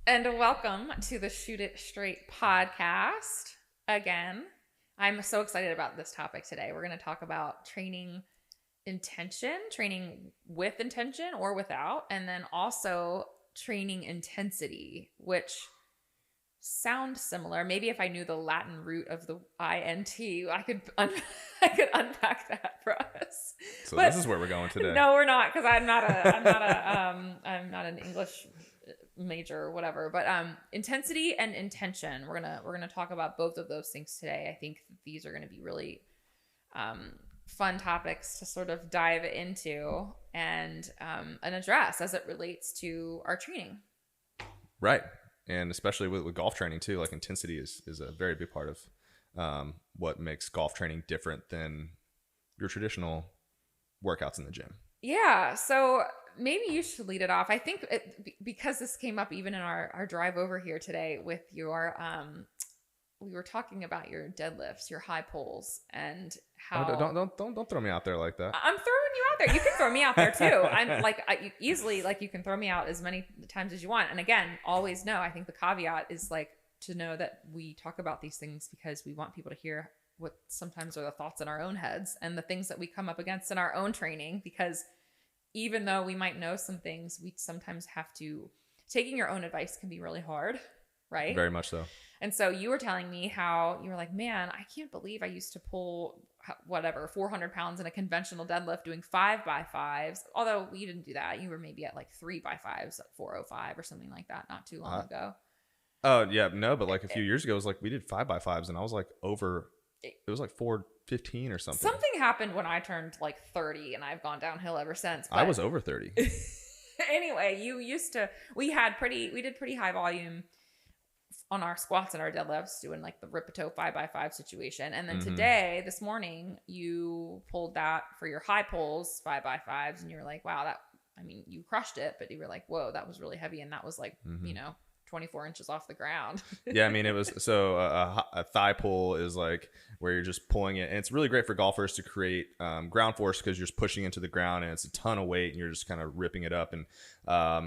And welcome to the Shoot It Straight podcast. Again, I'm so excited about this topic today. We're going to talk about training intention, training with intention or without, and then also training intensity, which sound similar. Maybe if I knew the Latin root of the INT, I could unpack that for us. So But this is where we're going today. no, we're not, because I'm not an English major or whatever. But intensity and intention, we're gonna talk about both of those things today. I think these are going to be really fun topics to sort of dive into and address as it relates to our training. Right. And especially with golf training too, like intensity is a very big part of what makes golf training different than your traditional workouts in the gym. Yeah. So maybe you should lead it off. I think because this came up even in our drive over here today with your, we were talking about your deadlifts, your high pulls, and how. Don't throw me out there like that. I'm throwing you out there. You can throw me out there too. I'm like you can throw me out as many times as you want. And again, always know. I think the caveat is like to know that we talk about these things because we want people to hear what sometimes are the thoughts in our own heads and the things that we come up against in our own training. Because even though we might know some things, we sometimes have to. Taking your own advice can be really hard, right? Very much so. And so you were telling me how you were like, man, I can't believe I used to pull 400 pounds in a conventional deadlift doing 5x5s. Although we didn't do that. You were maybe at like 3x5s at 405 or something like that not too long ago. Oh yeah, no, but like a few years ago, it was like we did 5x5s and I was like it was like 415 or something. Something happened when I turned like 30 and I've gone downhill ever since. I was over 30. Anyway, we did pretty high volume on our squats and our deadlifts doing like the Rippito 5x5 situation. And then this morning, you pulled that for your high pulls 5x5s and you were like, wow, you crushed it, but you were like, whoa, that was really heavy. And that was like, 24 inches off the ground. Yeah, I mean, it was so a thigh pull is like where you're just pulling it, and it's really great for golfers to create ground force because you're just pushing into the ground and it's a ton of weight and you're just kind of ripping it up. And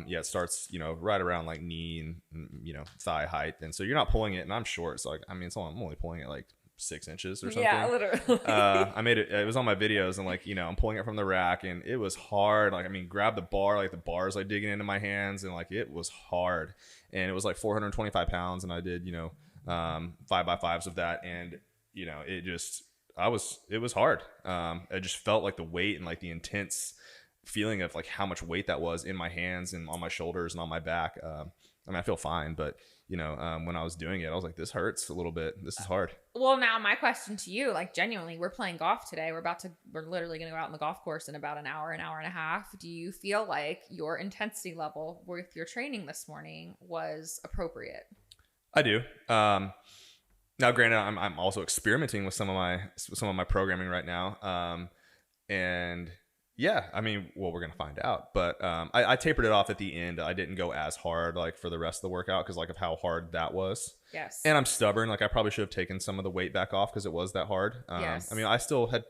it starts right around like knee and thigh height, and so you're not pulling it. And I'm short, so I'm only pulling it like 6 inches or something. Yeah, literally. I made it. It was on my videos, and like I'm pulling it from the rack, and it was hard. Like grab the bar, like the bar's like digging into my hands, and like it was hard. And it was like 425 pounds, and I did 5x5s of that, and it was hard. I just felt like the weight and like the intense feeling of like how much weight that was in my hands and on my shoulders and on my back. I feel fine, but when I was doing it, I was like, this hurts a little bit. This is hard. Well, now my question to you, like genuinely, we're playing golf today. We're literally going to go out on the golf course in about an hour and a half. Do you feel like your intensity level with your training this morning was appropriate? I do. Now, granted, I'm also experimenting with some of my programming right now. And yeah, we're going to find out, but I tapered it off at the end. I didn't go as hard like for the rest of the workout because like of how hard that was. Yes. And I'm stubborn. Like I probably should have taken some of the weight back off because it was that hard. Yes. I still had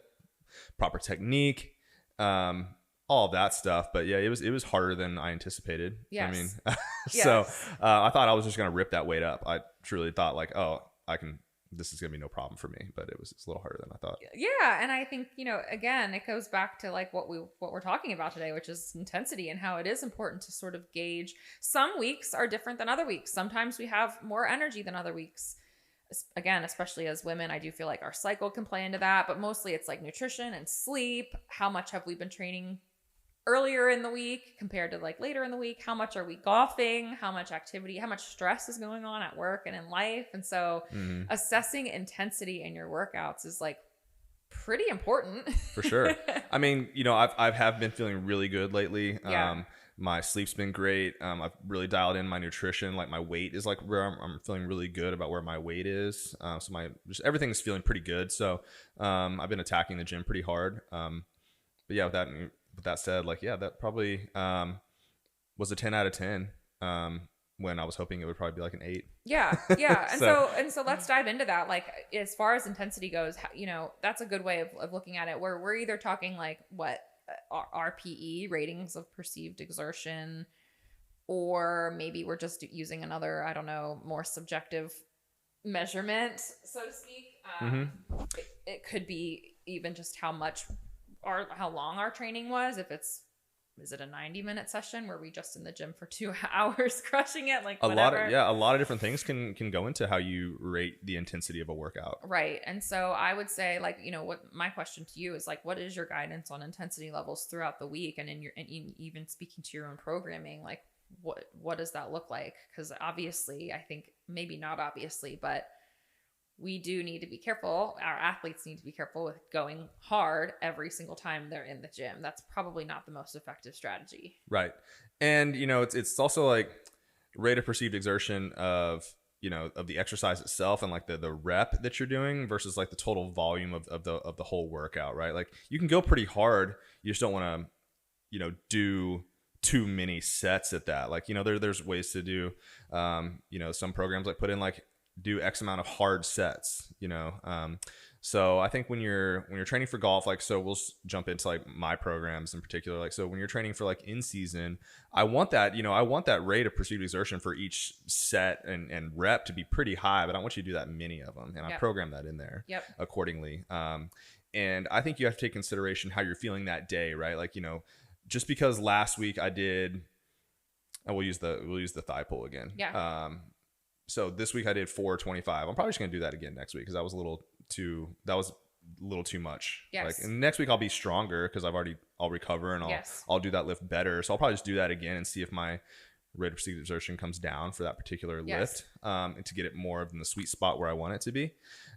proper technique, all of that stuff, but yeah, it was harder than I anticipated. Yes. So I thought I was just going to rip that weight up. I truly thought like, oh, this is going to be no problem for me, but it's a little harder than I thought. Yeah. And I think, again, it goes back to like what we're talking about today, which is intensity and how it is important to sort of gauge. Some weeks are different than other weeks. Sometimes we have more energy than other weeks. Again, especially as women, I do feel like our cycle can play into that, but mostly it's like nutrition and sleep. How much have we been training earlier in the week compared to like later in the week? How much are we golfing? How much activity, how much stress is going on at work and in life? And so assessing intensity in your workouts is like pretty important. For sure. I have been feeling really good lately. Yeah. My sleep's been great. I've really dialed in my nutrition. Like my weight is like where I'm feeling really good about where my weight is. So everything is feeling pretty good. So I've been attacking the gym pretty hard. But yeah, with that said, like, yeah, that probably was a 10 out of 10 when I was hoping it would probably be like an 8. Yeah. Yeah. And so let's dive into that. Like, as far as intensity goes, that's a good way of looking at it, where we're either talking like what RPE, ratings of perceived exertion, or maybe we're just using another, I don't know, more subjective measurement, so to speak. It could be even just how long our training was. If is it a 90-minute session where we just in the gym for 2 hours crushing it, like whatever. A lot of different things can go into how you rate the intensity of a workout. Right. And so I would say, like, what my question to you is, like, what is your guidance on intensity levels throughout the week, and even speaking to your own programming, like what does that look like? Because obviously, I think maybe not obviously, but we do need to be careful. Our athletes need to be careful with going hard every single time they're in the gym. That's probably not the most effective strategy. Right. And, it's also like rate of perceived exertion of the exercise itself, and like the rep that you're doing versus like the total volume of the whole workout, right? Like you can go pretty hard. You just don't want to, do too many sets at that. Like, there's ways to do, some programs like put in like do X amount of hard sets, so I think when you're training for golf, like, so we'll jump into like my programs in particular. Like, so when you're training for like in season, I want that rate of perceived exertion for each set and rep to be pretty high, but I don't want you to do that many of them. And I program that in there accordingly. And I think you have to take consideration how you're feeling that day, right? Like, just because last week I did, we'll use the thigh pull again. Yeah. So this week I did 425. I'm probably just going to do that again next week because that was a little too much. Yes. Like, and next week I'll be stronger because I'll recover and I'll do that lift better. So I'll probably just do that again and see if my rate of perceived exertion comes down for that particular lift, and to get it more in the sweet spot where I want it to be.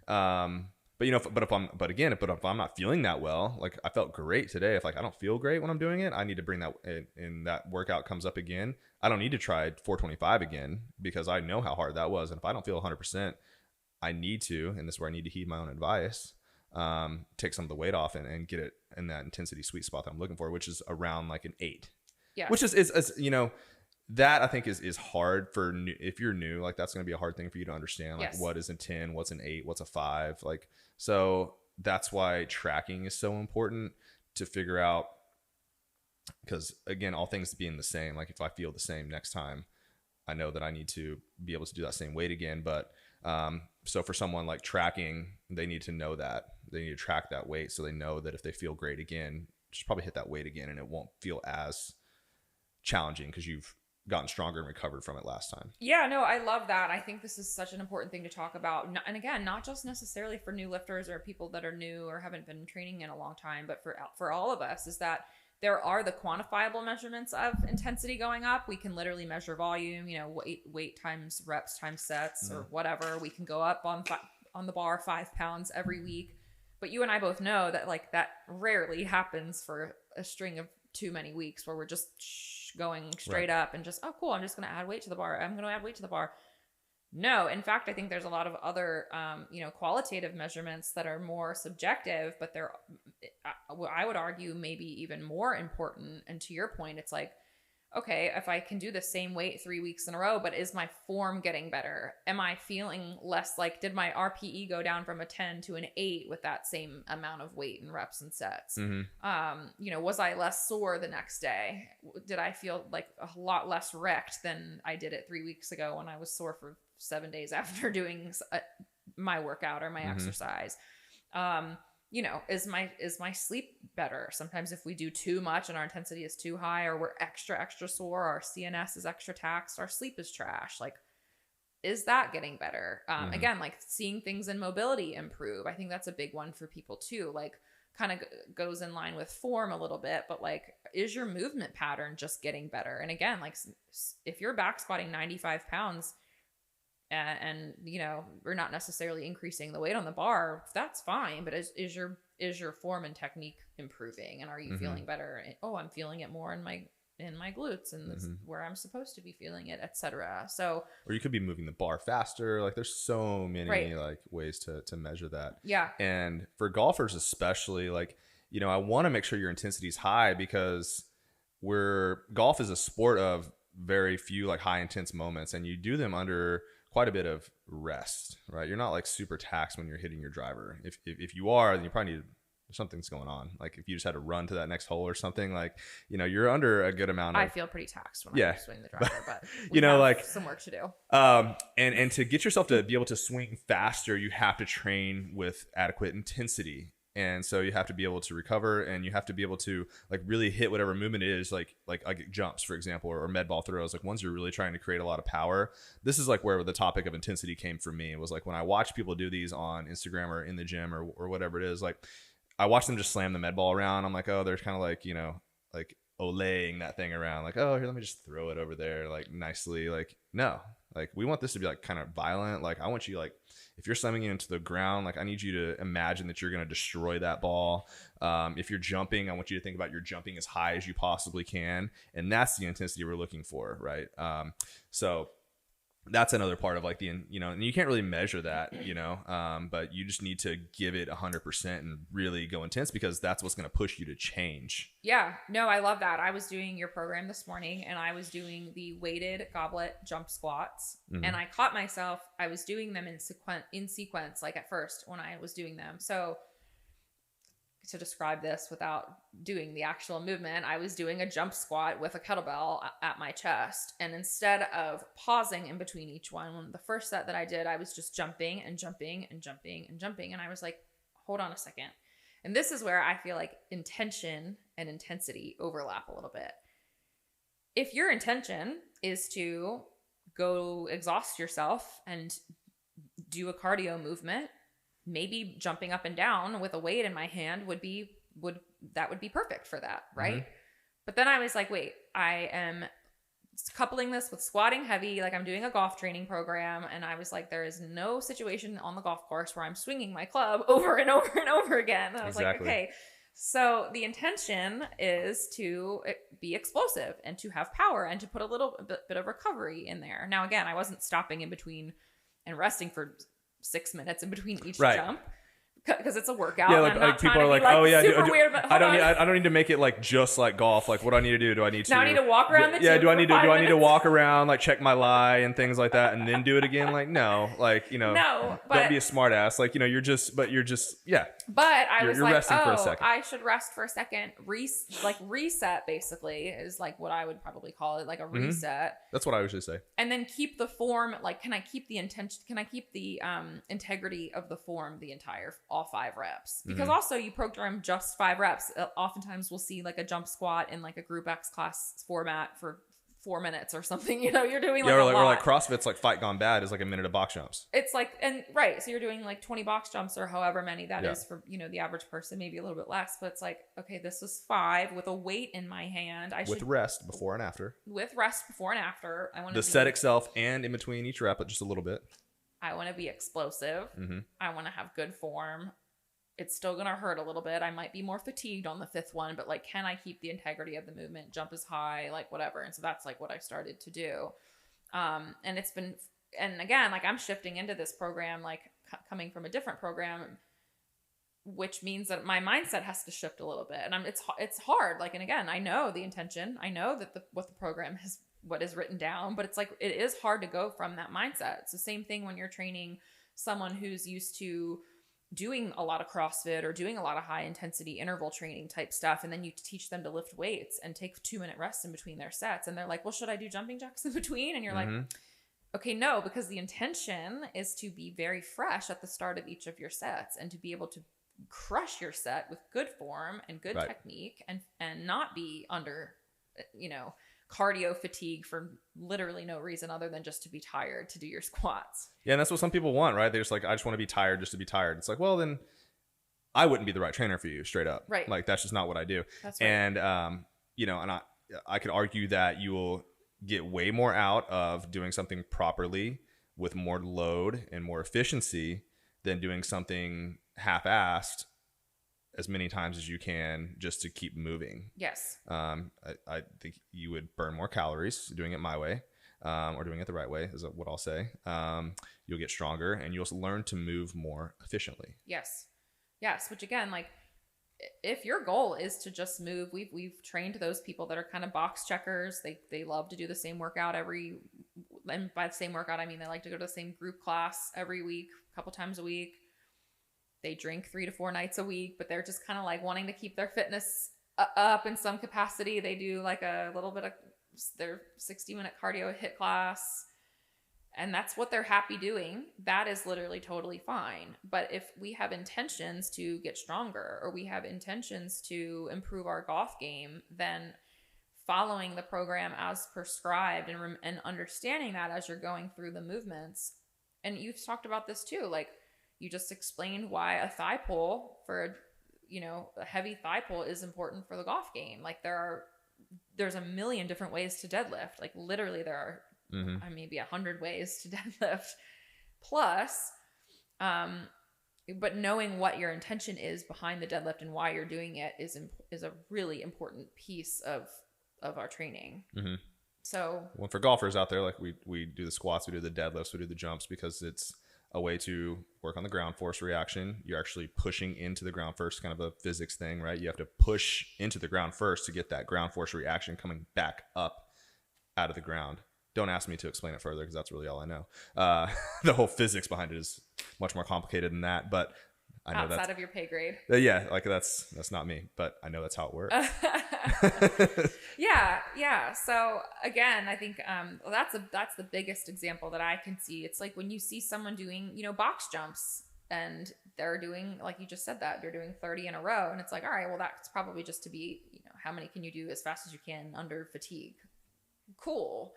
But if I'm not feeling that well, like I felt great today. If like I don't feel great when I'm doing it, I need to bring that in. That workout comes up again, I don't need to try 425 again because I know how hard that was. And if I don't feel 100%, I need to, and this is where I need to heed my own advice, take some of the weight off and get it in that intensity sweet spot that I'm looking for, which is around like an 8. Yeah. Which is that I think is hard for new, if you're new, like that's going to be a hard thing for you to understand. Like what is a 10, what's an 8, what's a 5, like, so that's why tracking is so important to figure out, because again, all things being the same, like if I feel the same next time, I know that I need to be able to do that same weight again. But so for someone like tracking, they need to know that they need to track that weight so they know that if they feel great again, just probably hit that weight again and it won't feel as challenging because you've gotten stronger and recovered from it last time. Yeah, no, I love that. I think this is such an important thing to talk about. And again, not just necessarily for new lifters or people that are new or haven't been training in a long time, but for all of us, is that there are the quantifiable measurements of intensity going up. We can literally measure volume, weight times reps times sets or whatever. We can go up on the bar 5 pounds every week. But you and I both know that like that rarely happens for a string of too many weeks where we're just going straight up and just, oh, cool, I'm just going to add weight to the bar. I'm going to add weight to the bar. No, in fact, I think there's a lot of other, qualitative measurements that are more subjective, but they're, I would argue, maybe even more important. And to your point, it's like, okay, if I can do the same weight 3 weeks in a row, but is my form getting better? Am I feeling less like, did my RPE go down from a 10 to an 8 with that same amount of weight and reps and sets? Was I less sore the next day? Did I feel like a lot less wrecked than I did it 3 weeks ago when I was sore for 7 days after doing my workout or my exercise? Is my sleep better? Sometimes if we do too much and our intensity is too high, or we're extra sore, our CNS is extra taxed, our sleep is trash. Like, is that getting better? Again, like seeing things in mobility improve. I think that's a big one for people too. Like, kind of goes in line with form a little bit, but like, is your movement pattern just getting better? And again, like if you're back squatting 95 pounds and we're not necessarily increasing the weight on the bar, that's fine. But is your form and technique improving? And are you feeling better? Oh, I'm feeling it more in my glutes, and this is where I'm supposed to be feeling it, etc. So, or you could be moving the bar faster. Like there's so many like ways to measure that. Yeah. And for golfers especially, like, I want to make sure your intensity is high because golf is a sport of very few like high intense moments, and you do them under quite a bit of rest, right? You're not like super taxed when you're hitting your driver. If you are, then you probably need to something's going on. Like if you just had to run to that next hole or something, like, you know, you're under a good amount of. I feel pretty taxed when I swing the driver, but you know, like some work to do. And to get yourself to be able to swing faster, you have to train with adequate intensity. And so you have to be able to recover, and you have to be able to like really hit whatever movement it is, like jumps, for example, or med ball throws, like ones you're really trying to create a lot of power. This is like where the topic of intensity came for me. It was like when I watch people do these on Instagram or in the gym or whatever it is, like I watch them just slam the med ball around. I'm like, oh, they're kind of like, you know, like olaying that thing around, like, oh, here, let me just throw it over there, like nicely. Like, no, like we want this to be like kind of violent. Like I want you, like, if you're slamming it into the ground, like I need you to imagine that you're going to destroy that ball. If you're jumping, I want you to think about you're jumping as high as you possibly can. And that's the intensity we're looking for, right? So that's another part of like the, you know, and you can't really measure that, you know, but you just need to give it 100% and really go intense, because that's what's going to push you to change. Yeah, no, I love that. I was doing your program this morning, and I was doing the weighted goblet jump squats, and I caught myself, I was doing them in sequence, like at first when I was doing them. So to describe this without doing the actual movement, I was doing a jump squat with a kettlebell at my chest. And instead of pausing in between each one, the first set that I did, I was just jumping and jumping and jumping and jumping. And I was like, hold on a second. And this is where I feel like intention and intensity overlap a little bit. If your intention is to go exhaust yourself and do a cardio movement, maybe jumping up and down with a weight in my hand would be perfect for that, right? But then I was like, wait, I am coupling this with squatting heavy, like I'm doing a golf training program, and I was like, there is no situation on the golf course where I'm swinging my club over and over and over again. And I was like, okay, so the intention is to be explosive and to have power and to put a little bit of recovery in there. Now, again, I wasn't stopping in between and resting for 6 minutes in between each jump, because it's a workout. Yeah, like people are like, oh yeah, weird, but I don't need to make it like just like golf. Like, what do I need to do? Do I need to? Now I need to walk around the gym. Yeah, do I need to walk around, like check my lie and things like that, and then do it again? Like, no, like, you know, no, but don't be a smart ass. Like, you know, you're just yeah. But you're like, resting for a second. I should rest for a second. Reset basically is like what I would probably call it, like a reset. That's what I usually say. And then keep the form. Like, can I keep the intention? Can I keep the integrity of the form all 5 reps? Because also you program just 5 reps. Oftentimes we'll see like a jump squat in like a group X class format for 4 minutes or something. You know, you're doing like or like CrossFit's like Fight Gone Bad is like a minute of box jumps. It's like, and right, so you're doing like 20 box jumps or however many that is for, you know, the average person, maybe a little bit less, but it's like, okay, this was 5 with a weight in my hand. With rest before and after. I want the set itself and in between each rep, just a little bit. I want to be explosive. I want to have good form. It's still going to hurt a little bit. I might be more fatigued on the 5th one, but like, can I keep the integrity of the movement? Jump is high, like whatever. And so that's like what I started to do. And it's been, and again, like I'm shifting into this program, like coming from a different program, which means that my mindset has to shift a little bit. And it's hard. Like, and again, I know the intention, I know that what the program is, what is written down, but it's like, it is hard to go from that mindset. It's the same thing when you're training someone who's used to doing a lot of CrossFit or doing a lot of high intensity interval training type stuff. And then you teach them to lift weights and take 2-minute rests in between their sets. And they're like, well, should I do jumping jacks in between? And you're like, okay, no, because the intention is to be very fresh at the start of each of your sets and to be able to crush your set with good form and good technique and not be under, you know, cardio fatigue for literally no reason other than just to be tired to do your squats. Yeah, and that's what some people want, right? They're just like, I just want to be tired just to be tired. It's like, well, then I wouldn't be the right trainer for you, straight up. Right. Like, that's just not what I do. That's right. And, you know, and I could argue that you will get way more out of doing something properly with more load and more efficiency than doing something half-assed as many times as you can just to keep moving. Yes. I think you would burn more calories doing it my way, or doing it the right way is what I'll say. You'll get stronger and you'll learn to move more efficiently. Yes. Which again, like if your goal is to just move, we've trained those people that are kind of box checkers. They love to do the same workout and by the same workout, I mean, they like to go to the same group class every week, a couple times a week. they drink 3 to 4 nights a week, but they're just kind of like wanting to keep their fitness up in some capacity. They do like a little bit of their 60-minute cardio HIIT class, and that's what they're happy doing. That is literally totally fine. But if we have intentions to get stronger, or we have intentions to improve our golf game, then following the program as prescribed and understanding that as you're going through the movements. And you've talked about this too. Like, you just explained why a thigh pull for, a heavy thigh pull is important for the golf game. Like, there's a million different ways to deadlift. Like, literally there are maybe 100 ways to deadlift plus, but knowing what your intention is behind the deadlift and why you're doing it is a really important piece of our training. So, well, for golfers out there, like we do the squats, we do the deadlifts, we do the jumps, because it's a way to work on the ground force reaction. You're actually pushing into the ground first, kind of a physics thing, right? You have to push into the ground first to get that ground force reaction coming back up out of the ground. Don't ask me to explain it further, because that's really all I know. The whole physics behind it is much more complicated than that, but I know outside of your pay grade. Yeah, like that's not me, but I know that's how it works. Yeah. So again, I think that's the biggest example that I can see. It's like when you see someone doing, box jumps, and they're doing, like you just said, that they're doing 30 in a row, and it's like, all right, well, that's probably just to be, how many can you do as fast as you can under fatigue? Cool.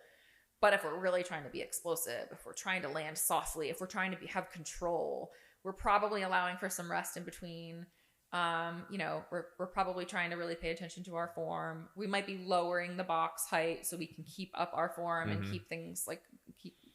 But if we're really trying to be explosive, if we're trying to land softly, if we're trying to have control, we're probably allowing for some rest in between. We're probably trying to really pay attention to our form. We might be lowering the box height so we can keep up our form and keep things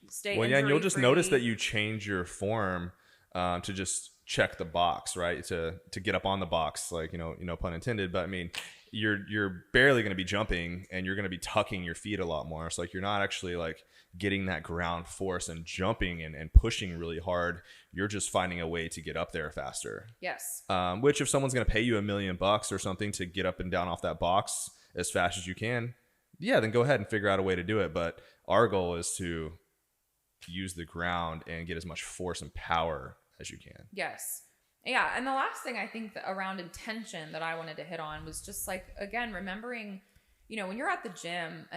stay. Well, yeah, and you'll just notice that you change your form to just check the box, right? To get up on the box, like, no pun intended, but I mean, you're barely going to be jumping, and you're going to be tucking your feet a lot more. So like, you're not actually like getting that ground force and jumping and pushing really hard. You're just finding a way to get up there faster. Yes. Which, if someone's going to pay you $1 million or something to get up and down off that box as fast as you can, yeah, then go ahead and figure out a way to do it. But our goal is to use the ground and get as much force and power as you can. Yes. Yeah. And the last thing I think that around intention that I wanted to hit on was just like, again, remembering, when you're at the gym,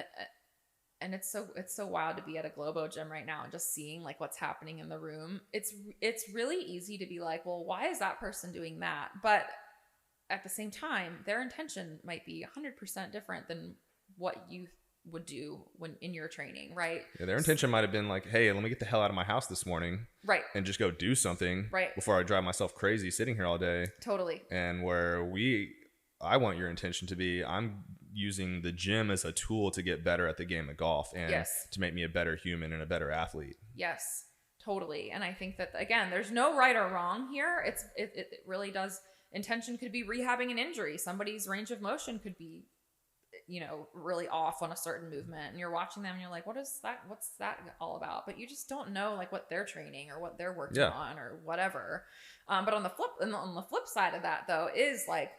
and it's so wild to be at a Globo gym right now and just seeing like what's happening in the room. It's really easy to be like, well, why is that person doing that? But at the same time, their intention might be 100% different than what you would do when in your training, right? Yeah, their intention might have been like, hey, let me get the hell out of my house this morning, right, and just go do something, right, before I drive myself crazy sitting here all day. Totally. And I want your intention to be, I'm using the gym as a tool to get better at the game of golf, and to make me a better human and a better athlete. Yes, totally. And I think that, again, there's no right or wrong here. It really does. Intention could be rehabbing an injury. Somebody's range of motion could be, really off on a certain movement, and you're watching them and you're like, what's that all about? But you just don't know like what they're training or what they're working on or whatever. But on the flip side of that, though, is like,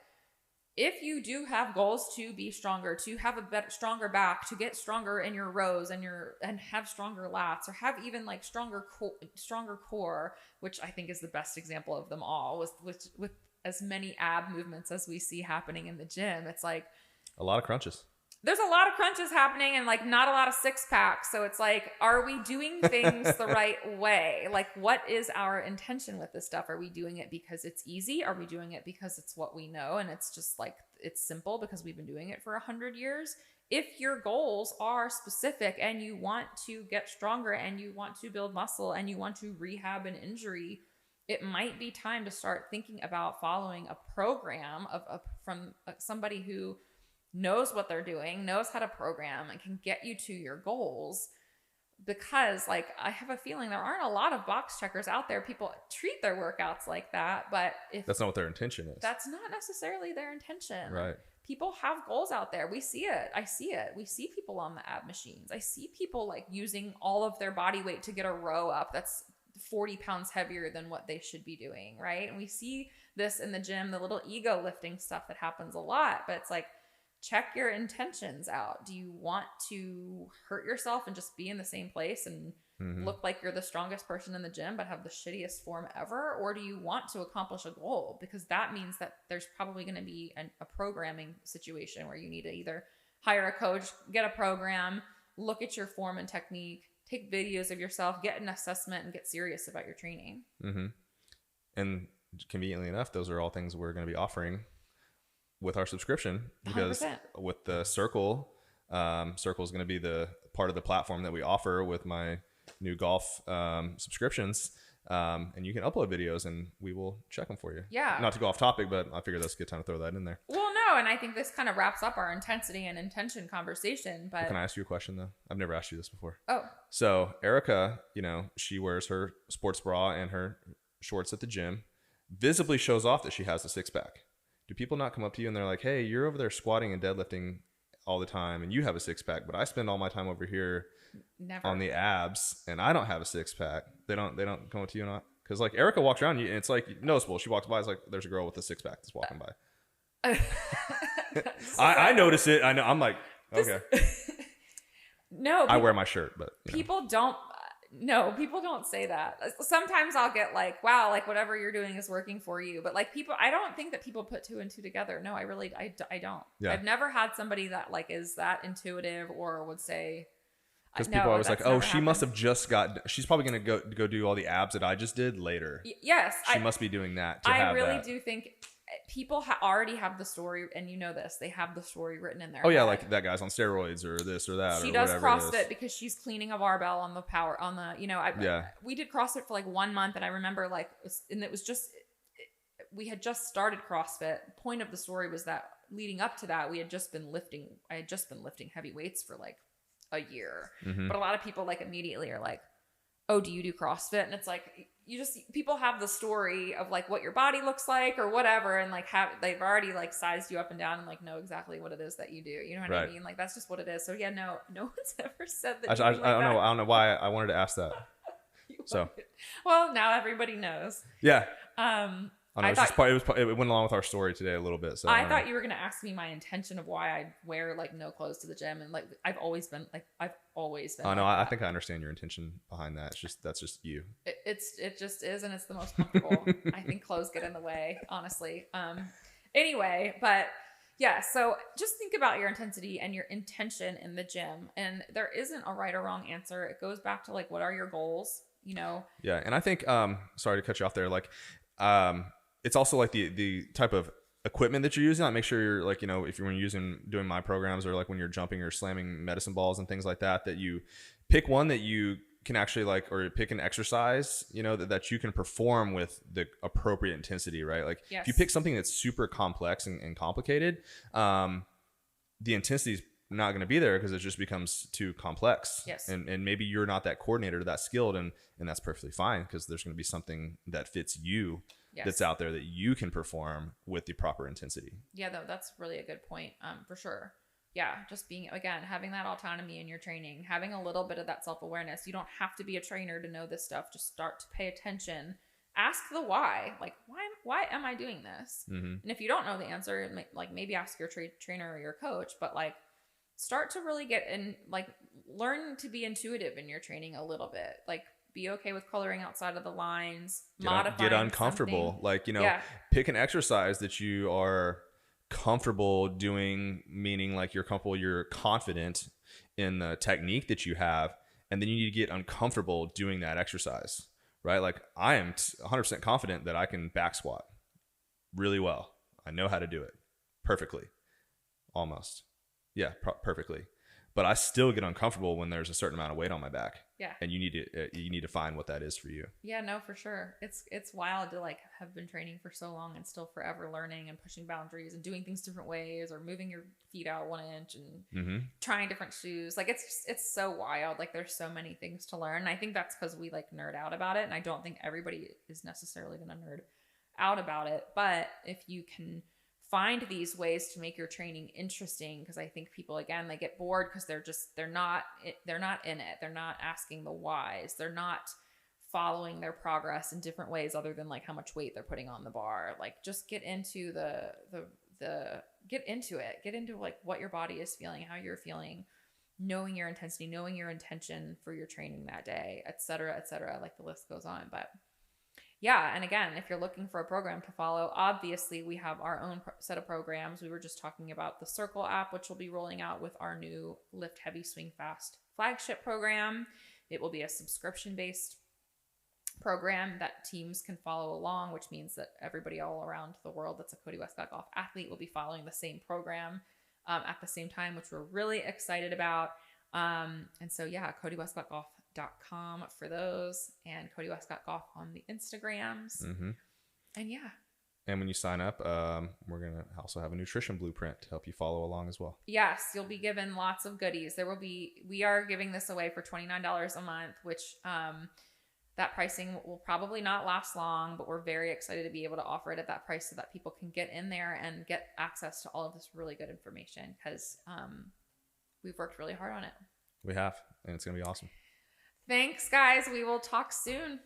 if you do have goals to be stronger, to have a stronger back, to get stronger in your rows and have stronger lats, or have even like stronger core, which I think is the best example of them all, with as many ab movements as we see happening in the gym. It's like a lot of crunches. There's a lot of crunches happening, and like not a lot of six packs. So it's like, are we doing things the right way? Like, what is our intention with this stuff? Are we doing it because it's easy? Are we doing it because it's what we know and it's just like, it's simple because we've been doing it for 100 years? If your goals are specific and you want to get stronger and you want to build muscle and you want to rehab an injury, it might be time to start thinking about following a program from somebody who knows what they're doing, knows how to program, and can get you to your goals. Because like, I have a feeling there aren't a lot of box checkers out there. People treat their workouts like that, but if that's not what their intention is, that's not necessarily their intention. Right. People have goals out there. We see it. I see it. We see people on the ab machines. I see people like using all of their body weight to get a row up that's 40 pounds heavier than what they should be doing. Right. And we see this in the gym, the little ego lifting stuff that happens a lot, but it's like, check your intentions out. Do you want to hurt yourself and just be in the same place and look like you're the strongest person in the gym but have the shittiest form ever? Or do you want to accomplish a goal? Because that means that there's probably going to be a programming situation where you need to either hire a coach, get a program, look at your form and technique, take videos of yourself, get an assessment, and get serious about your training. Mm-hmm. And conveniently enough, those are all things we're going to be offering with our subscription, because 100%. with the Circle is going to be the part of the platform that we offer with my new golf subscriptions, and you can upload videos and we will check them for you. Yeah. Not to go off topic, but I figured that's a good time to throw that in there. Well, no, and I think this kind of wraps up our intensity and intention conversation. But Can I ask you a question though? I've never asked you this before. Oh. So Erika, she wears her sports bra and her shorts at the gym, visibly shows off that she has a six pack. Do people not come up to you and they're like, "Hey, you're over there squatting and deadlifting all the time and you have a six pack, but I spend all my time over here Never. on the abs and I don't have a six pack"? They don't come up to you, not because like Erika walks around you and it's like noticeable. She walks by, it's like there's a girl with a six pack that's walking by. I notice it. I know. I'm like, okay. No, I wear my shirt, but people don't. No, people don't say that. Sometimes I'll get like, wow, like whatever you're doing is working for you. But like people, I don't think that people put two and two together. No, I don't. Yeah. I've never had somebody that like is that intuitive or would say. Because people are always like, oh, she must have just she's probably going to go do all the abs that I just did later. Yes. She must be doing that. I really do think people already have the story, and this, they have the story written in there. Oh yeah, like that guy's on steroids or this or that. She or does whatever CrossFit because she's cleaning a barbell on the power on the, we did CrossFit for like 1 month, and I remember and it was just, we had just started CrossFit. Point of the story was that leading up to that, I had just been lifting heavy weights for like a year. Mm-hmm. But a lot of people like immediately are like, oh, do you do CrossFit? And it's like, people have the story of like what your body looks like or whatever. And like they've already like sized you up and down and like know exactly what it is that you do. You know what I mean? Like, that's just what it is. So yeah, no one's ever said that. I don't know why I wanted to ask that. Well, now everybody knows. Yeah. It it went along with our story today a little bit. So I thought you were going to ask me my intention of why I wear like no clothes to the gym. And like, I've always been. Oh no, I think I understand your intention behind that. That's just you. It just is. And it's the most comfortable. I think clothes get in the way, honestly. Anyway, but yeah, so just think about your intensity and your intention in the gym. And there isn't a right or wrong answer. It goes back to like, what are your goals? Yeah. And I think, sorry to cut you off there. Like, it's also like the type of equipment that you're using. Like make sure you're like, if you're doing my programs or like when you're jumping or slamming medicine balls and things like that, that you pick one that you can actually like, or pick an exercise, that you can perform with the appropriate intensity, right? Like if you pick something that's super complex and complicated, the intensity is not going to be there because it just becomes too complex. Yes. And maybe you're not that coordinated or that skilled, and that's perfectly fine because there's going to be something that fits you. Yes. That's out there that you can perform with the proper intensity. Yeah, though, that's really a good point, for sure. Yeah, just having that autonomy in your training, having a little bit of that self-awareness. You don't have to be a trainer to know this stuff. Just start to pay attention. Ask the why. Like, why am I doing this? Mm-hmm. And if you don't know the answer, like maybe ask your trainer or your coach, but like start to really get in, like learn to be intuitive in your training a little bit. Like, be okay with coloring outside of the lines, get uncomfortable. Something. Like, pick an exercise that you are comfortable doing, meaning like you're comfortable, you're confident in the technique that you have. And then you need to get uncomfortable doing that exercise, right? Like I am 100% confident that I can back squat really well. I know how to do it perfectly, almost. Yeah, perfectly. But I still get uncomfortable when there's a certain amount of weight on my back. Yeah. And you need to find what that is for you. Yeah, no, for sure. It's wild to like have been training for so long and still forever learning and pushing boundaries and doing things different ways or moving your feet out 1 inch and trying different shoes. Like it's so wild. Like there's so many things to learn. And I think that's because we like nerd out about it. And I don't think everybody is necessarily going to nerd out about it. But if you can find these ways to make your training interesting, because I think people, again, they get bored because they're not in it. They're not asking the whys. They're not following their progress in different ways other than like how much weight they're putting on the bar. Like just get into get into it. Get into like what your body is feeling, how you're feeling, knowing your intensity, knowing your intention for your training that day, et cetera, like the list goes on. But yeah, and again, if you're looking for a program to follow, obviously we have our own set of programs. We were just talking about the Circle app, which will be rolling out with our new Lift Heavy Swing Fast flagship program. It will be a subscription-based program that teams can follow along, which means that everybody all around the world that's a Cody Wescott golf athlete will be following the same program at the same time, which we're really excited about. And so, yeah, CodyWescottGolf.com for those, and Cody Wescott Golf on the Instagrams. Mm-hmm. And yeah. And when you sign up, we're going to also have a nutrition blueprint to help you follow along as well. Yes, you'll be given lots of goodies. We are giving this away for $29 a month, which that pricing will probably not last long, but we're very excited to be able to offer it at that price so that people can get in there and get access to all of this really good information, because we've worked really hard on it. We have, and it's going to be awesome. Thanks, guys. We will talk soon.